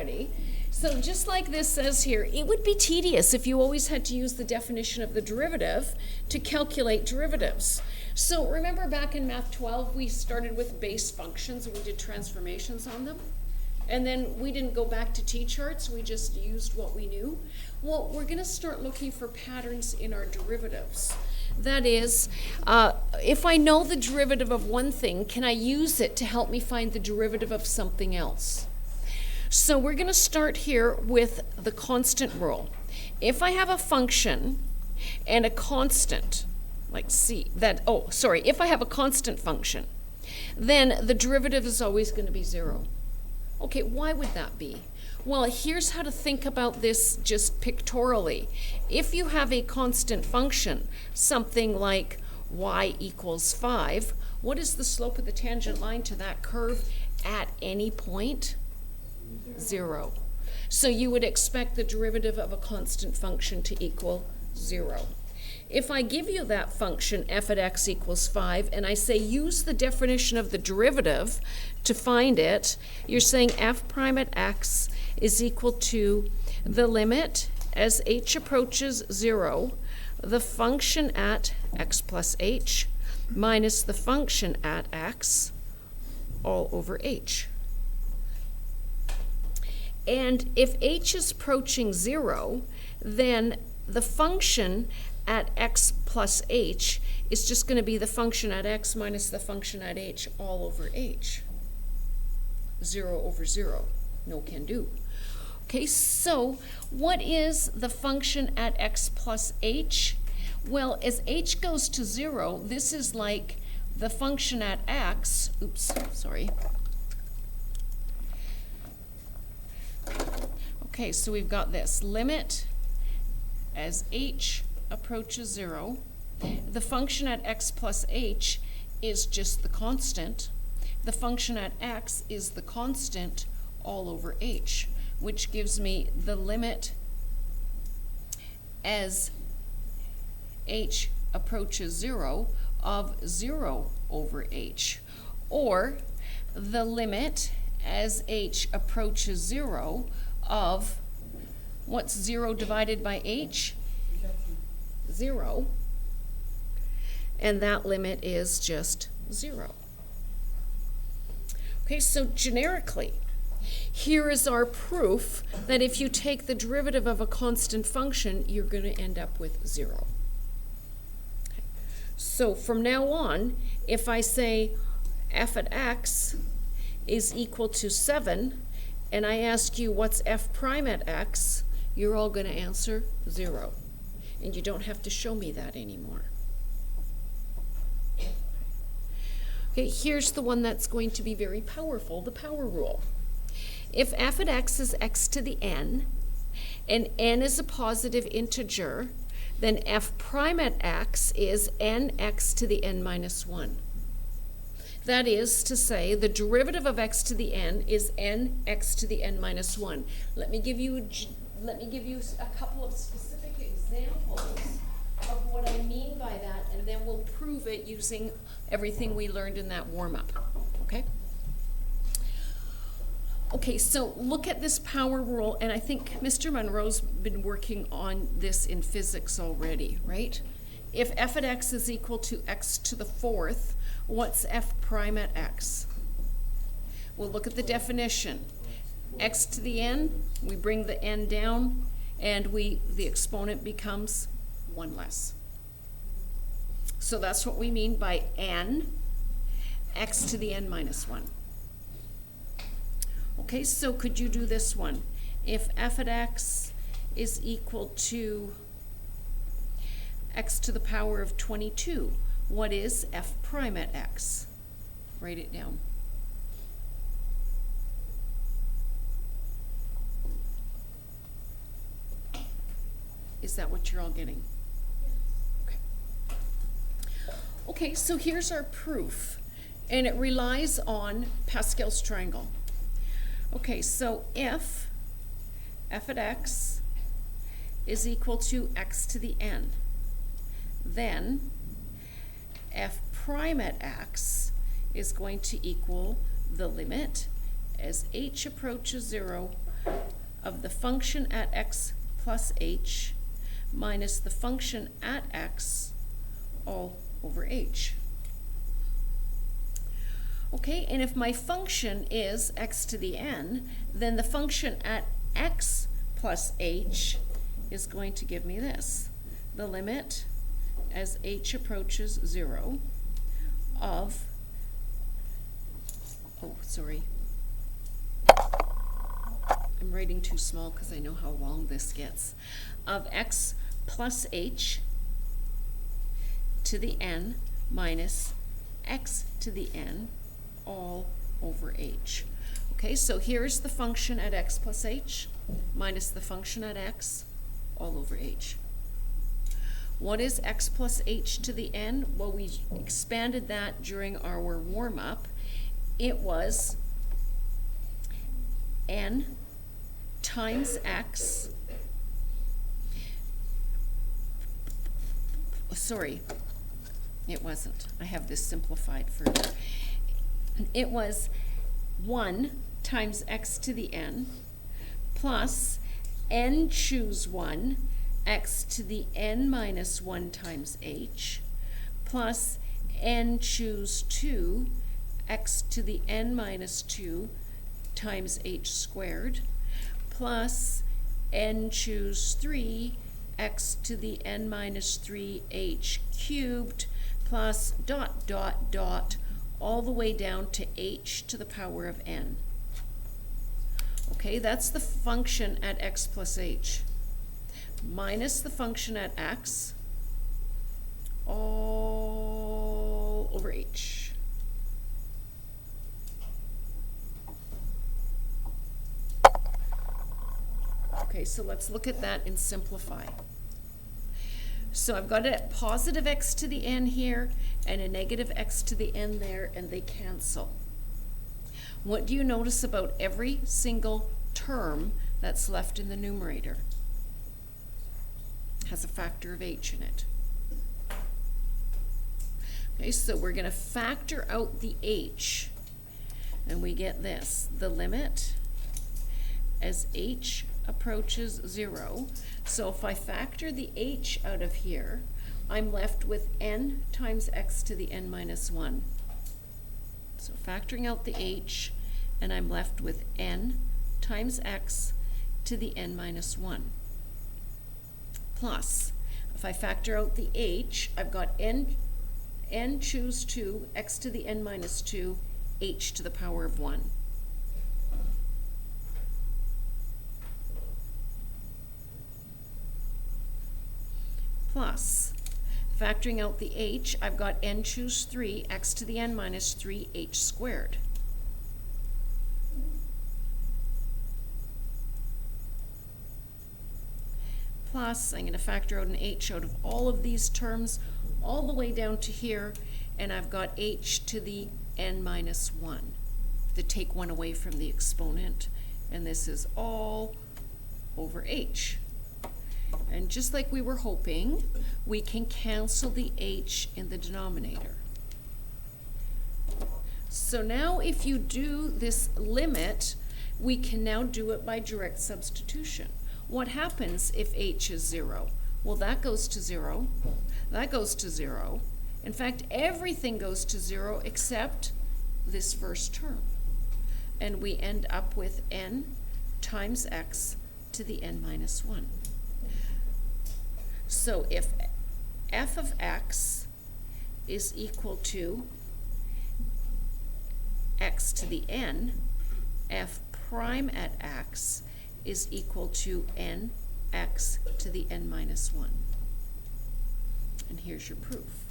already. So just like this says here, it would be tedious if you always had to use the definition of the derivative to calculate derivatives. So remember back in Math 12, we started with base functions and we did transformations on them? And then we didn't go back to t-charts, we just used what we knew. Well, we're going to start looking for patterns in our derivatives. That is, if I know the derivative of one thing, can I use it to help me find the derivative of something else? So we're going to start here with the constant rule. If I have a function and a constant, like if I have a constant function, then the derivative is always going to be 0. Okay, why would that be? Well, here's how to think about this just pictorially. If you have a constant function, something like y equals 5, what is the slope of the tangent line to that curve at any point? 0. So you would expect the derivative of a constant function to equal 0. If I give you that function f at x equals 5 and I say use the definition of the derivative to find it, you're saying f prime at x is equal to the limit as h approaches 0, the function at x plus h minus the function at x all over h. And if h is approaching 0, then the function at x plus h is just going to be the function at x minus the function at h all over h. 0 over 0. No can do. Okay, so what is the function at x plus h? Well, as h goes to 0, this is like the function at x. Okay, so we've got this limit as h approaches 0. The function at x plus h is just the constant. The function at x is the constant all over h, which gives me the limit as h approaches 0 of 0 over h, or the limit as h approaches 0 of, what's 0 divided by h? 0. And that limit is just 0. Okay, so generically, here is our proof that if you take the derivative of a constant function, you're going to end up with 0. Okay. So from now on, if I say f at x is equal to 7, and I ask you what's f prime at x, you're all going to answer 0. And you don't have to show me that anymore. Okay, here's the one that's going to be very powerful, the power rule. If f at x is x to the n, and n is a positive integer, then f prime at x is nx to the n minus 1. That is to say, the derivative of x to the n is nx to the n minus 1. Let me give you a couple of specific examples of what I mean by that, and then we'll prove it using everything we learned in that warm-up, okay? Okay, so look at this power rule, and I think Mr. Monroe's been working on this in physics already, right? If f at x is equal to x to the 4th, what's f prime at x? We'll look at the definition. X to the n, we bring the n down, and the exponent becomes 1 less. So that's what we mean by n, x to the n minus 1. Okay, so could you do this one? If f at x is equal to x to the power of 22, what is f prime at x? Write it down. Is that what you're all getting? Okay. Okay, so here's our proof, and it relies on Pascal's triangle. Okay, so if f at x is equal to x to the n, then f prime at x is going to equal the limit as h approaches 0 of the function at x plus h minus the function at x all over h. Okay, and if my function is x to the n, then the function at x plus h is going to give me this. The limit as h approaches 0 of, oh, sorry. I'm writing too small because I know how long this gets. Of x plus h to the n minus x to the n all over h. Okay, so here's the function at x plus h minus the function at x all over h. What is x plus h to the n? Well, we expanded that during our warm-up. It was n times x, sorry, it wasn't. I have this simplified further. It was 1 times x to the n plus n choose 1 x to the n minus 1 times h plus n choose 2 x to the n minus 2 times h squared plus n choose 3 x to the n minus 3 h cubed plus dot dot dot all the way down to h to the power of n. Okay, that's the function at x plus h minus the function at x all over h. Okay, so let's look at that and simplify. So I've got a positive x to the n here and a negative x to the n there, and they cancel. What do you notice about every single term that's left in the numerator? Has a factor of h in it. Okay, so we're going to factor out the h, and we get this. The limit as h approaches 0. So if I factor the h out of here, I'm left with n times x to the n minus 1. So factoring out the h, and I'm left with n times x to the n minus 1. Plus, if I factor out the h, I've got n choose 2, x to the n minus 2, h to the power of 1. Plus, factoring out the h, I've got n choose 3, x to the n minus 3, h squared. Plus, I'm going to factor out an h out of all of these terms all the way down to here, and I've got h to the n minus 1. To take 1 away from the exponent, and this is all over h. And just like we were hoping, we can cancel the h in the denominator. So now if you do this limit, we can now do it by direct substitution. What happens if h is 0? Well, that goes to 0. That goes to 0. In fact, everything goes to 0 except this first term. And we end up with n times x to the n minus 1. So if f of x is equal to x to the n, f prime at x is equal to n x to the n minus 1. And here's your proof.